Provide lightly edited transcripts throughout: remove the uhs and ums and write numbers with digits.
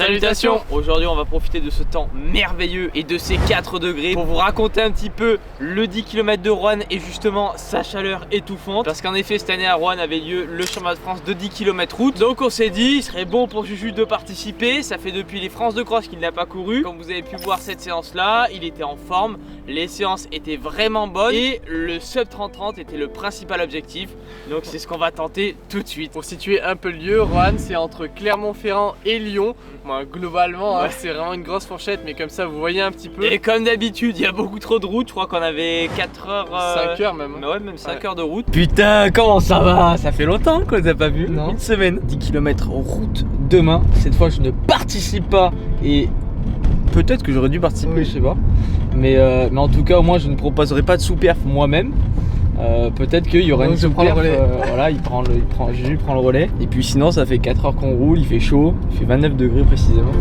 Salutations! Aujourd'hui on va profiter de ce temps merveilleux et de ces 4 degrés pour vous raconter un petit peu le 10 km de Roanne et justement sa chaleur étouffante. Parce qu'en effet cette année à Roanne avait lieu le championnat de France de 10 km route. Donc on s'est dit il serait bon pour Juju de participer. Ça fait depuis les France de Cross qu'il n'a pas couru. Comme vous avez pu voir cette séance là, il était en forme. Les séances étaient vraiment bonnes et le sub 30-30 était le principal objectif. Donc c'est ce qu'on va tenter tout de suite. Pour situer un peu le lieu, Roanne c'est entre Clermont-Ferrand et Lyon. Bon, globalement ouais. C'est vraiment une grosse fourchette, mais comme ça vous voyez un petit peu. Et comme d'habitude il y a beaucoup trop de routes. Je crois qu'on avait 4 heures 5 heures même. Ouais, même 5 heures de route. Putain, comment ça va? Ça fait longtemps qu'on t'a pas vu. Non. Une semaine. 10 km route demain. Cette fois je ne participe pas et peut-être que j'aurais dû participer, oui. Je sais pas. Mais en tout cas au moins je ne proposerai pas de sous-perf moi-même. Peut-être qu'il y aura une sous-perf, voilà, Juju prend le relais. Et puis sinon ça fait 4 heures qu'on roule, il fait chaud, il fait 29 degrés précisément.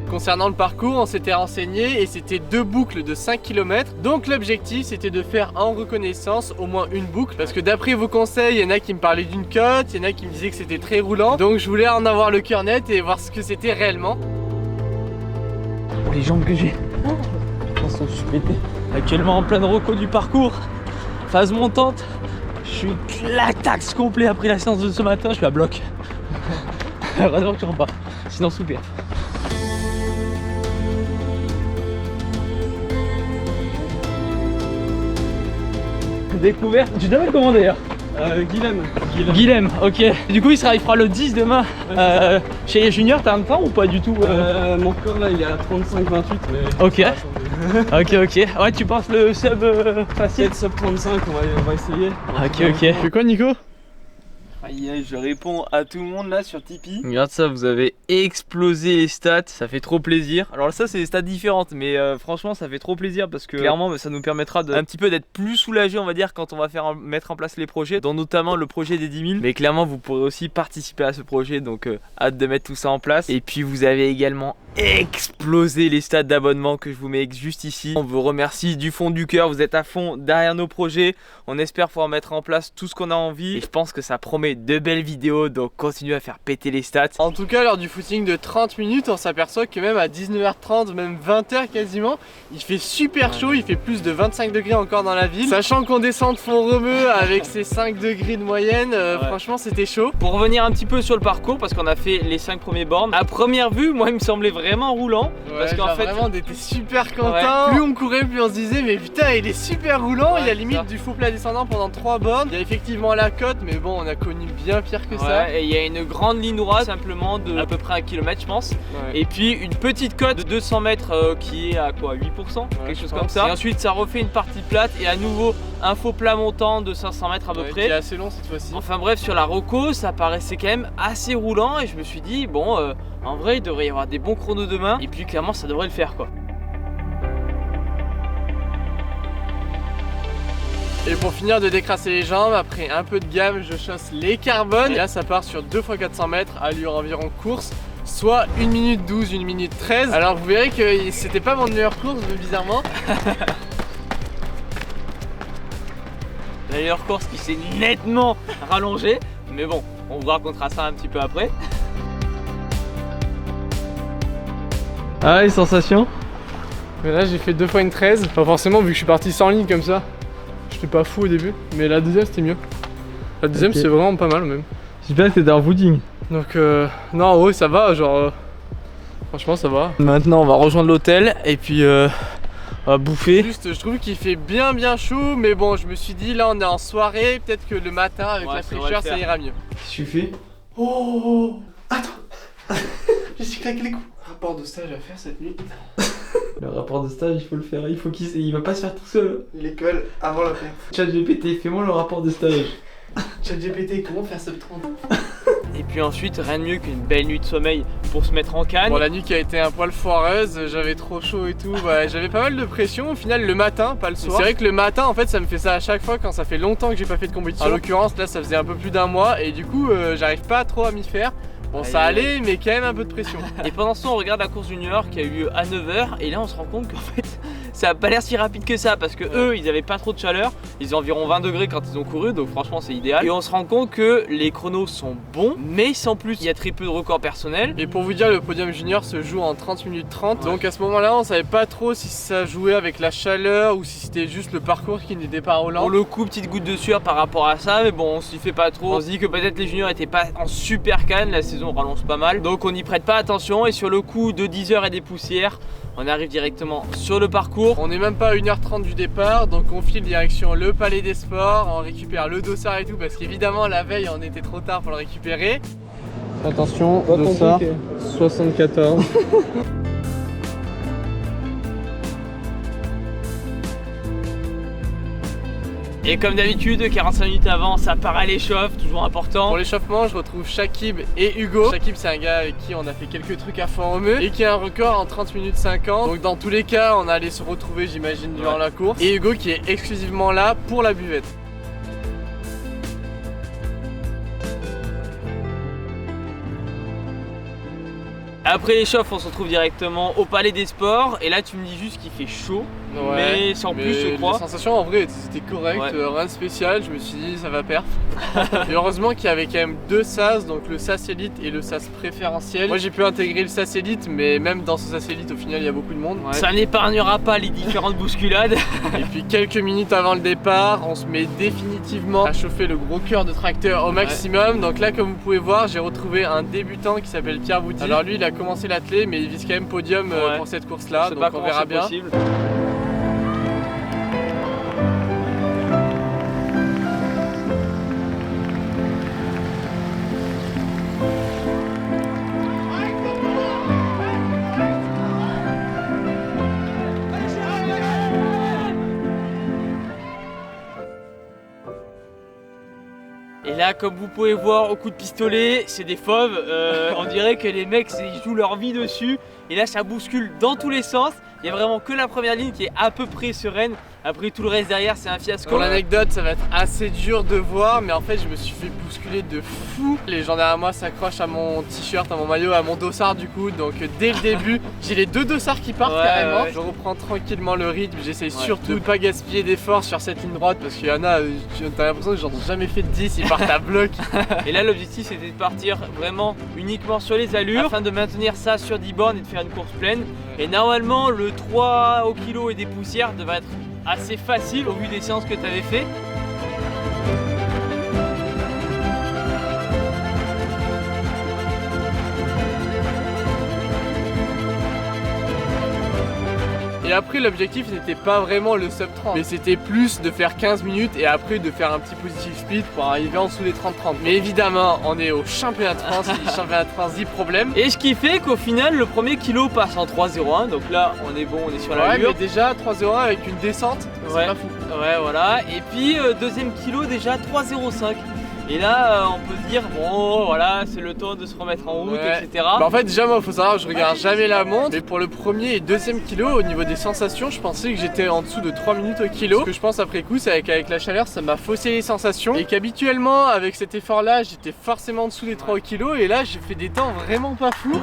Concernant le parcours, on s'était renseigné et c'était 2 boucles de 5 km. Donc l'objectif c'était de faire en reconnaissance au moins une boucle. Parce que d'après vos conseils, il y en a qui me parlaient d'une cote, il y en a qui me disaient que c'était très roulant. Donc je voulais en avoir le cœur net et voir ce que c'était réellement. Oh, les jambes que j'ai, attention je suis pété. Actuellement en pleine reco du parcours, phase montante. Je suis clatax complet après la séance de ce matin, je suis à bloc. Heureusement que je rentre pas, sinon super. Découverte, tu t'appelles comment d'ailleurs? Guilhem, ok. Du coup il fera le 10 demain. Chez les juniors t'as un temps ou pas du tout? Mon corps là il est à 35-28 mais... Ok. Ok. Ouais tu penses le sub facile? Sub 35 on va essayer. Ok. Tu fais quoi Nico? Aïe, je réponds à tout le monde là sur Tipeee. Regarde ça, vous avez explosé les stats, ça fait trop plaisir. Alors ça c'est des stats différentes mais franchement ça fait trop plaisir parce que clairement ça nous permettra un petit peu d'être plus soulagé on va dire quand on va mettre en place les projets, dont notamment le projet des 10 000. Mais clairement vous pourrez aussi participer à ce projet, donc hâte de mettre tout ça en place. Et puis vous avez également explosé les stats d'abonnement que je vous mets juste ici. On vous remercie du fond du cœur, vous êtes à fond derrière nos projets. On espère pouvoir mettre en place tout ce qu'on a envie et je pense que ça promet de belles vidéos, donc continuez à faire péter les stats. En tout cas lors du footing de 30 minutes on s'aperçoit que même à 19h30, même 20h quasiment, il fait super chaud, il fait plus de 25 degrés encore dans la ville. Sachant qu'on descend de Font-Romeu avec ses 5 degrés de moyenne, franchement c'était chaud. Pour revenir un petit peu sur le parcours, parce qu'on a fait les 5 premiers bornes, à première vue moi il me semblait vraiment roulant. Parce qu'en fait vraiment on était super contents. Plus on courait plus on se disait mais putain il est super roulant. Il y a limite du faux plat descendant pendant 3 bornes. Il y a effectivement la côte mais bon on a connu bien pire que ça. Et il y a une grande ligne droite simplement de à peu près 1 km je pense. Et puis une petite côte de 200 mètres qui est à quoi 8%, quelque chose comme ça. Et ensuite ça refait une partie plate et à nouveau un faux plat montant de 500 mètres à peu près. Qui est assez long cette fois-ci. Enfin bref, sur la reco ça paraissait quand même assez roulant et je me suis dit bon en vrai il devrait y avoir des bons chronos demain et puis clairement ça devrait le faire quoi. Et pour finir de décrasser les jambes, après un peu de gamme, je chausse les carbones. Et là ça part sur 2 x 400 mètres, allure environ course, soit 1 minute 12, 1 minute 13. Alors vous verrez que c'était pas mon meilleure course bizarrement. La meilleure course qui s'est nettement rallongée, mais bon, on vous racontera ça un petit peu après. Ah les sensations. Mais là j'ai fait 2 x une 13. Enfin forcément vu que je suis parti sans ligne comme ça, j'étais pas fou au début. Mais la deuxième c'était mieux. La deuxième c'est vraiment pas mal même. J'espère que c'était un footing. Donc non ouais ça va genre franchement ça va. Maintenant on va rejoindre l'hôtel et puis on va bouffer. Juste je trouve qu'il fait bien chaud mais bon je me suis dit là on est en soirée, peut-être que le matin avec la fraîcheur ça ira mieux. Qu'est-ce que tu fais? Oh attends. Je suis claqué les coups. Rapport de stage à faire cette nuit. Le rapport de stage il faut le faire, il va pas se faire tout seul. L'école avant la perf. ChatGPT, fais-moi le rapport de stage. ChatGPT, comment faire sub 30? Et puis ensuite rien de mieux qu'une belle nuit de sommeil pour se mettre en canne. Bon la nuit qui a été un poil foireuse, j'avais trop chaud et tout, j'avais pas mal de pression au final le matin, pas le soir. C'est vrai que le matin en fait ça me fait ça à chaque fois quand ça fait longtemps que j'ai pas fait de compétition. En l'occurrence là ça faisait un peu plus d'1 mois et du coup j'arrive pas trop à m'y faire. Bon ça allait mais quand même un peu de pression. Et pendant ce temps on regarde la course junior qui a eu lieu à 9h et là on se rend compte qu'en fait ça a pas l'air si rapide que ça parce que eux ils avaient pas trop de chaleur, ils ont environ 20 degrés quand ils ont couru, donc franchement c'est idéal. Et on se rend compte que les chronos sont bons, mais sans plus, il y a très peu de records personnels. Et pour vous dire, le podium junior se joue en 30 minutes 30, donc à ce moment là on savait pas trop si ça jouait avec la chaleur ou si c'était juste le parcours qui n'était pas roulant. Pour le coup, petite goutte de sueur par rapport à ça, mais bon on s'y fait pas trop. On se dit que peut-être les juniors étaient pas en super canne, la saison rallonge pas mal, donc on n'y prête pas attention. Et sur le coup de 10 heures et des poussières, on arrive directement sur le parcours. On n'est même pas à 1h30 du départ, donc on file direction le Palais des Sports, on récupère le dossard et tout, parce qu'évidemment la veille on était trop tard pour le récupérer. Attention, dossard 74. Et comme d'habitude, 45 minutes avant, ça part à l'échauffe, toujours important. Pour l'échauffement, je retrouve Shakib et Hugo. Shakib, c'est un gars avec qui on a fait quelques trucs à fond au meu et qui a un record en 30 minutes 50. Donc dans tous les cas, on allait se retrouver, j'imagine, durant la course. Et Hugo qui est exclusivement là pour la buvette. Après l'échauffe, on se retrouve directement au Palais des Sports. Et là, tu me dis juste qu'il fait chaud, mais sans plus, je crois. Les sensations en vrai c'était correct, rien de spécial. Je me suis dit ça va perf. Et heureusement qu'il y avait quand même deux sas, donc le sas élite et le sas préférentiel. Moi j'ai pu intégrer le sas élite, mais même dans ce sas élite au final il y a beaucoup de monde. Ça n'épargnera pas les différentes bousculades. Et puis quelques minutes avant le départ, on se met définitivement à chauffer le gros cœur de tracteur au maximum. Donc là comme vous pouvez voir, j'ai retrouvé un débutant qui s'appelle Pierre Boudy. Alors lui il a commencé l'athlé, mais il vise quand même podium pour cette course là, donc on verra bien. Possible. Et là, comme vous pouvez voir au coup de pistolet, c'est des fauves. On dirait que les mecs ils jouent leur vie dessus. Et là, ça bouscule dans tous les sens. Il y a vraiment que la première ligne qui est à peu près sereine. Après, tout le reste derrière, c'est un fiasco. Pour l'anecdote, ça va être assez dur de voir, mais en fait, je me suis fait bousculer de fou. Les gens derrière moi s'accrochent à mon t-shirt, à mon maillot, à mon dossard du coup. Donc dès le début, j'ai les deux dossards qui partent carrément. Je reprends tranquillement le rythme. J'essaye surtout de pas gaspiller d'efforts sur cette ligne droite parce qu'il y en a, t'as l'impression que j'en ai jamais fait de 10, ils partent à bloc. Et là, l'objectif c'était de partir vraiment uniquement sur les allures afin de maintenir ça sur 10 bornes et de faire une course pleine. Et normalement, le 3 au kilo et des poussières devrait être assez facile au vu des séances que tu avais fait. Et après l'objectif n'était pas vraiment le sub 30, mais c'était plus de faire 15 minutes et après de faire un petit positive speed pour arriver en dessous des 30-30. Mais évidemment on est au championnat de France, championnat de France 10 problèmes. Et ce qui fait qu'au final le premier kilo passe en 3,01, donc là on est bon, on est sur la mais déjà 3,01 avec une descente, c'est pas fou. Ouais voilà, et puis deuxième kilo déjà 3,05. Et là on peut se dire bon voilà c'est le temps de se remettre en route etc. Bah en fait déjà moi faut savoir je regarde jamais la montre. Mais pour le premier et deuxième kilo au niveau des sensations je pensais que j'étais en dessous de 3 minutes au kilo. Ce que je pense après coup c'est qu'avec la chaleur ça m'a faussé les sensations. Et qu'habituellement avec cet effort là j'étais forcément en dessous des 3 kilos. Et là j'ai fait des temps vraiment pas fous.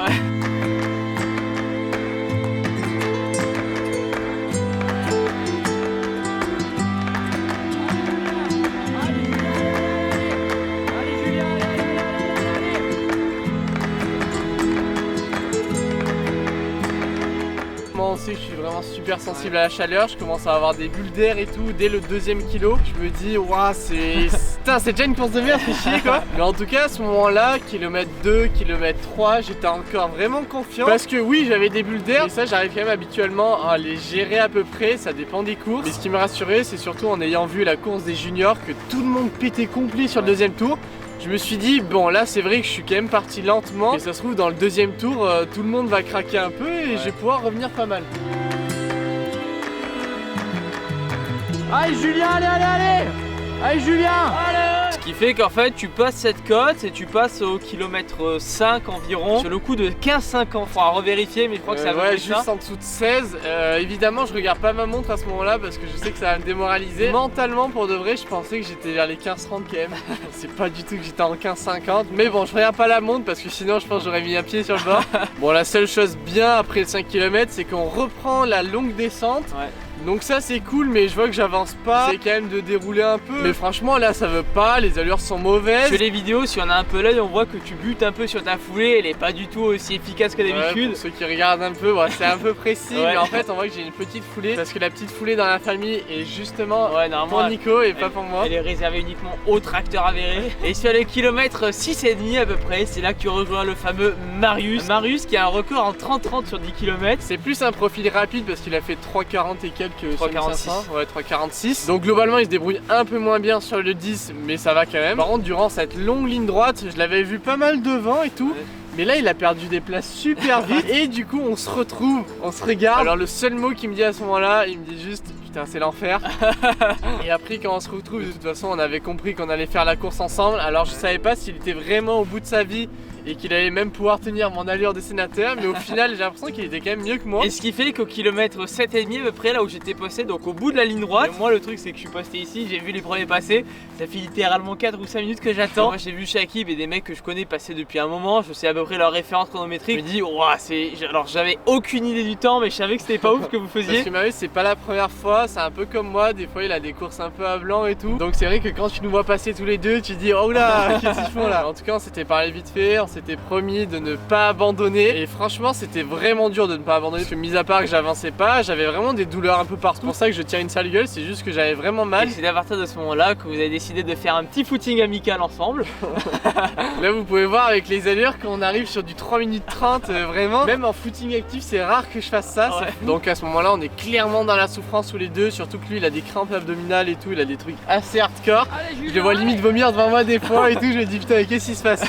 On sait que je suis vraiment super sensible à la chaleur, je commence à avoir des bulles d'air et tout dès le deuxième kilo. Je me dis waouh c'est déjà une course de merde, c'est chier quoi. Mais en tout cas à ce moment là, kilomètre 2, kilomètre 3, j'étais encore vraiment confiant. Parce que oui j'avais des bulles d'air, et ça j'arrive quand même habituellement à les gérer à peu près, ça dépend des courses. Mais ce qui me rassurait c'est surtout en ayant vu la course des juniors que tout le monde pétait complet sur le deuxième tour. Je me suis dit bon là c'est vrai que je suis quand même parti lentement et ça se trouve dans le deuxième tour tout le monde va craquer un peu et je vais pouvoir revenir pas mal. Allez Julien, allez Julien. Allez. Ce qui fait qu'en fait tu passes cette cote et tu passes au kilomètre 5 environ sur le coup de 15-50. Faudra revérifier mais je crois que ça va juste ça. En dessous de 16. Évidemment je regarde pas ma montre à ce moment là parce que je sais que ça va me démoraliser. Mentalement pour de vrai je pensais que j'étais vers les 15-30 quand même. C'est pas du tout que j'étais en 15-50. Mais bon je regarde pas la montre parce que sinon je pense que j'aurais mis un pied sur le bord. Bon la seule chose bien après le 5 km c'est qu'on reprend la longue descente. Ouais. Donc ça c'est cool mais je vois que j'avance pas. C'est quand même de dérouler un peu. Mais franchement là ça veut pas, les allures sont mauvaises. Sur les vidéos si on a un peu l'œil on voit que tu butes un peu sur ta foulée. Elle est pas du tout aussi efficace que d'habitude. Pour ceux qui regardent un peu, c'est un peu précis. Mais en fait on voit que j'ai une petite foulée. Parce que la petite foulée dans la famille est justement pour Nico et pas pour moi. Elle est réservée uniquement aux tracteurs avérés. Et sur le kilomètre 6,5 à peu près, c'est là que tu rejoins le fameux Marius. Marius qui a un record en 30-30 sur 10 km. C'est plus un profil rapide parce qu'il a fait 3,40 et quelques. 3,46. Ouais 3,46. Donc globalement il se débrouille un peu moins bien sur le 10 mais ça va quand même. Par contre durant cette longue ligne droite je l'avais vu pas mal devant et tout. Mais là il a perdu des places super vite. Et du coup on se retrouve, on se regarde. Alors le seul mot qu'il me dit à ce moment là, il me dit juste putain c'est l'enfer. Et après quand on se retrouve de toute façon on avait compris qu'on allait faire la course ensemble. Alors je savais pas s'il était vraiment au bout de sa vie et qu'il allait même pouvoir tenir mon allure de sénateur, mais au final j'ai l'impression qu'il était quand même mieux que moi. Et ce qui fait qu'au kilomètre 7,5 à peu près là où j'étais posté, donc au bout de la ligne droite, moi le truc c'est que je suis posté ici, j'ai vu les premiers passer, ça fait littéralement 4 ou 5 minutes que j'attends. Moi j'ai vu Shakib et des mecs que je connais passer depuis un moment, je sais à peu près leur référence chronométrique. Je me dis ouah c'est... Alors j'avais aucune idée du temps mais je savais que c'était pas ouf ce que vous faisiez. Parce que Marius c'est pas la première fois, c'est un peu comme moi, des fois il a des courses un peu à blanc et tout. Donc c'est vrai que quand tu nous vois passer tous les deux, tu te dis oh là qu'est-ce qu'ils font là. En tout cas on s'était parlé vite fait, on s'était promis de ne pas abandonner et franchement c'était vraiment dur de ne pas abandonner parce que mis à part que j'avançais pas, j'avais vraiment des douleurs un peu partout. C'est pour ça que je tiens une sale gueule, c'est juste que j'avais vraiment mal. Et c'est à partir de ce moment là que vous avez décidé de faire un petit footing amical ensemble. Là vous pouvez voir avec les allures quand on arrive sur du 3 minutes 30 vraiment, même en footing actif c'est rare que je fasse ça. Donc à ce moment là on est clairement dans la souffrance tous les deux, surtout que lui il a des crampes abdominales et tout, il a des trucs assez hardcore. Je le vois limite vomir devant moi des fois et tout, je me dis putain qu'est-ce qui se passe.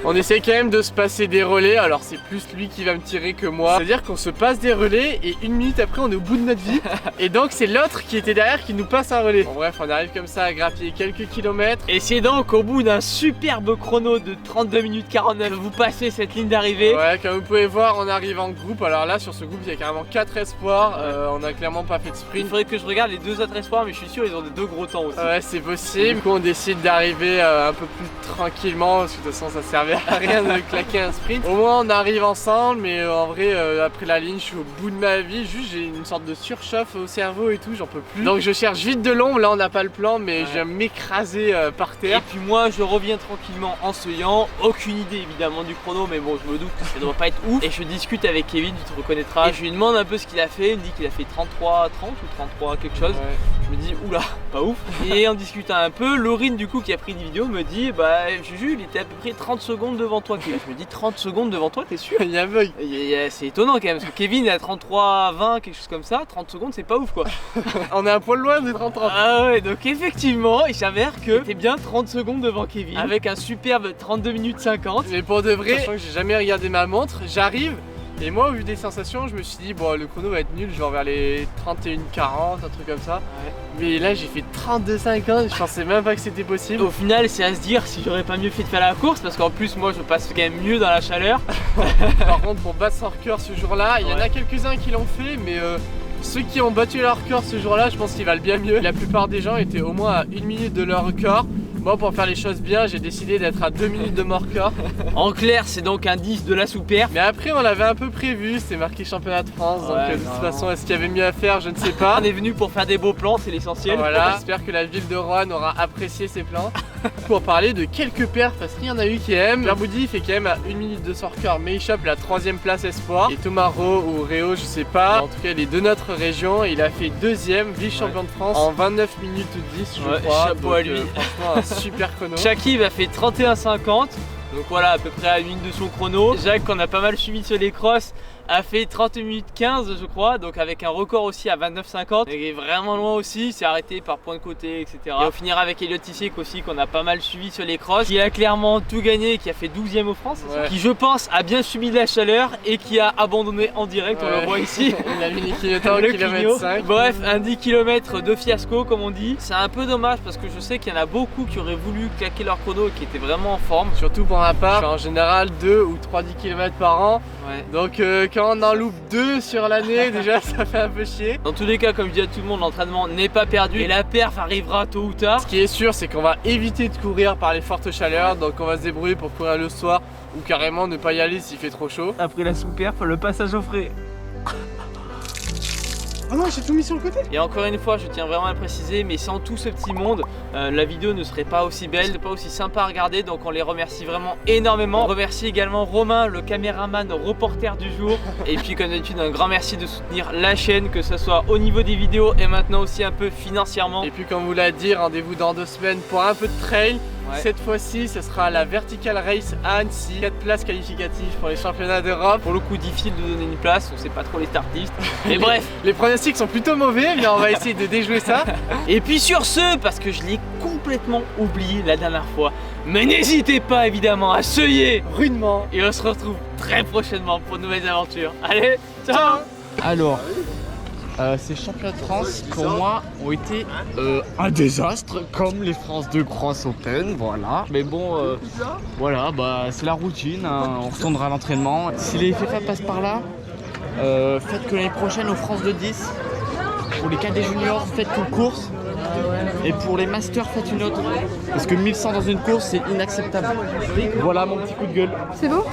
On essaie quand même de se passer des relais, alors c'est plus lui qui va me tirer que moi. C'est-à-dire qu'on se passe des relais et une minute après on est au bout de notre vie. Et donc c'est l'autre qui était derrière qui nous passe un relais. Bon bref on arrive comme ça à grappiller quelques kilomètres. Et c'est donc au bout d'un superbe chrono de 32 minutes 49 que vous passez cette ligne d'arrivée. Ouais comme vous pouvez voir on arrive en groupe. Alors là sur ce groupe il y a carrément 4 espoirs. On a clairement pas fait de sprint. Il faudrait que je regarde les deux autres espoirs mais je suis sûr ils ont des deux gros temps aussi. Ouais c'est possible. Du coup on décide d'arriver un peu plus tranquillement parce que de toute façon ça servait à rien de claquer un sprint. Au moins on arrive ensemble mais en vrai après la ligne je suis au bout de ma vie. Juste j'ai une sorte de surchauffe au cerveau et tout, j'en peux plus. Donc je cherche vite de l'ombre, là on n'a pas le plan mais je viens m'écraser par terre. Et puis moi je reviens tranquillement en seyant, aucune idée évidemment du chrono mais bon je me doute que ça doit pas être ouf. Et je discute avec Kevin, tu te reconnaîtras, et je lui demande un peu ce qu'il a fait, il me dit qu'il a fait 33, 30 ou 33 quelque chose. Je me dis oula, pas ouf. Et en discutant un peu, Laurine du coup qui a pris une vidéo me dit bah Juju il était à peu près 30 secondes devant toi. Je me dis 30 secondes devant toi, t'es sûr? Il y a un bug. C'est étonnant quand même parce que Kevin est à 33, 20, quelque chose comme ça, 30 secondes c'est pas ouf quoi. On est un poil loin de 30-30. Ah ouais donc effectivement il s'avère que t'es bien 30 secondes devant Kevin avec un superbe 32 minutes 50. Mais pour de vrai, sachant que j'ai jamais regardé ma montre, j'arrive. Et moi au vu des sensations je me suis dit bon le chrono va être nul genre vers les 31-40 un truc comme ça. Mais là j'ai fait 32-50, je pensais même pas que c'était possible. Au final c'est à se dire si j'aurais pas mieux fait de faire la course parce qu'en plus moi je passe quand même mieux dans la chaleur. Par contre pour battre son record ce jour là, il y en a quelques-uns qui l'ont fait mais ceux qui ont battu leur record ce jour là je pense qu'ils valent bien mieux. La plupart des gens étaient au moins à 1 minute de leur record. Moi pour faire les choses bien j'ai décidé d'être à 2 minutes de mon record. En clair c'est donc un 10 de la sous-perf. Mais après on l'avait un peu prévu, c'était marqué championnat de France donc de toute façon est-ce qu'il y avait mieux à faire je ne sais pas. On est venu pour faire des beaux plans, c'est l'essentiel. Voilà, j'espère que la ville de Roanne aura apprécié ces plans. Pour parler de quelques perfs parce qu'il y en a eu qui aiment. Verboudi fait quand même à 1 minute de son record mais il chope la 3ème place espoir. Et Tomaro ou Réo je sais pas, en tout cas il est de notre région. Il a fait 2ème vice-champion de France en 29 minutes 10 je crois. Chapeau donc, à lui. Franchement un super chrono. Shakib a fait 31,50. Donc voilà à peu près à 1 minute de son chrono. Jacques qu'on a pas mal suivi sur les crosses a fait 30 minutes 15 je crois, donc avec un record aussi à 29,50. Il est vraiment loin aussi, il s'est arrêté par point de côté, etc. Et on finira avec Elliot Tissiek aussi, qu'on a pas mal suivi sur les crosses, qui a clairement tout gagné, qui a fait 12e au France, qui je pense a bien subi de la chaleur et qui a abandonné en direct, on le voit ici. Il a mis les kilomètres au kilomètre 5. Bref, un 10 km de fiasco comme on dit. C'est un peu dommage parce que je sais qu'il y en a beaucoup qui auraient voulu claquer leur chrono et qui étaient vraiment en forme. Surtout pour ma part, je fais en général 2 ou 3 10 km par an. Ouais. Donc quand on en loupe 2 sur l'année, déjà ça fait un peu chier. Dans tous les cas, comme je dis à tout le monde, l'entraînement n'est pas perdu et la perf arrivera tôt ou tard. Ce qui est sûr, c'est qu'on va éviter de courir par les fortes chaleurs, donc on va se débrouiller pour courir le soir ou carrément ne pas y aller s'il fait trop chaud. Après la sous-perf, le passage au frais. Oh non, j'ai tout mis sur le côté. Et encore une fois, je tiens vraiment à le préciser, mais sans tout ce petit monde, la vidéo ne serait pas aussi belle, pas aussi sympa à regarder, donc on les remercie vraiment énormément. On remercie également Romain, le caméraman reporter du jour. Et puis comme d'habitude, un grand merci de soutenir la chaîne, que ce soit au niveau des vidéos et maintenant aussi un peu financièrement. Et puis comme vous l'a dit, rendez-vous dans 2 semaines pour un peu de trail. Ouais. Cette fois-ci, ce sera la Vertical Race à Annecy. 4 places qualificatives pour les championnats d'Europe. Pour le coup, difficile de donner une place, on sait pas trop les startistes. Mais bref, les pronostics sont plutôt mauvais, mais on va essayer de déjouer ça. Et puis sur ce, parce que je l'ai complètement oublié la dernière fois, mais n'hésitez pas évidemment à seuiller rudement. Et on se retrouve très prochainement pour de nouvelles aventures. Allez, ciao. Alors, ces championnats de France pour moi ont été un désastre comme les France de Cross Open, voilà. Mais bon, voilà, bah c'est la routine, hein. On retournera à l'entraînement. Si les FFA passent par là, faites que l'année prochaine aux France de 10. Pour les cadets juniors, faites une course. Et pour les masters, faites une autre. Parce que 1100 dans une course, c'est inacceptable. Voilà mon petit coup de gueule. C'est beau ?